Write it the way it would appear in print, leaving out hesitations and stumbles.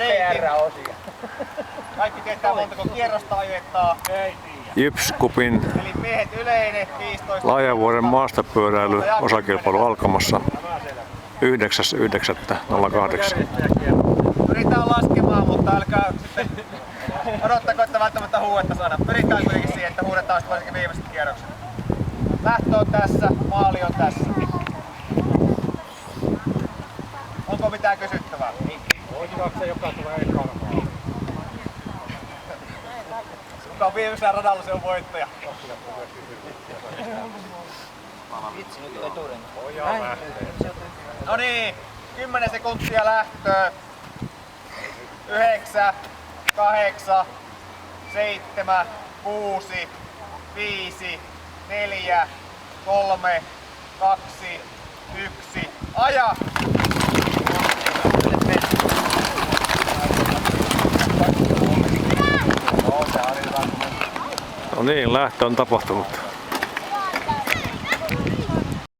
reitin. Kaikki tietää montako kierrosta ajettaa. Jyps-Cupin Eli miehet yleinen 15. Laajavuoren maastopyöräily osakilpailu alkamassa 9.9.08. Pyritään laskemaan, mutta älkää sitten odottako, että välttämättä huuetta saada. Pyritään kuitenkin siihen, että huudetaan sitten varsinkin viimeiset kierrokset. Lähtö on tässä, maali on tässä. Onko mitään kysyttävää? Voitetaanko se joka tulee ekana maali? Kuka on viimeisellä radalla, se on voittaja. Vitsi nyt eturin. No niin, 10 sekuntia lähtöä. 9, 8, 7, 6, 5, 4, 3, 2, 1. Aja! No niin, lähtö on tapahtunut.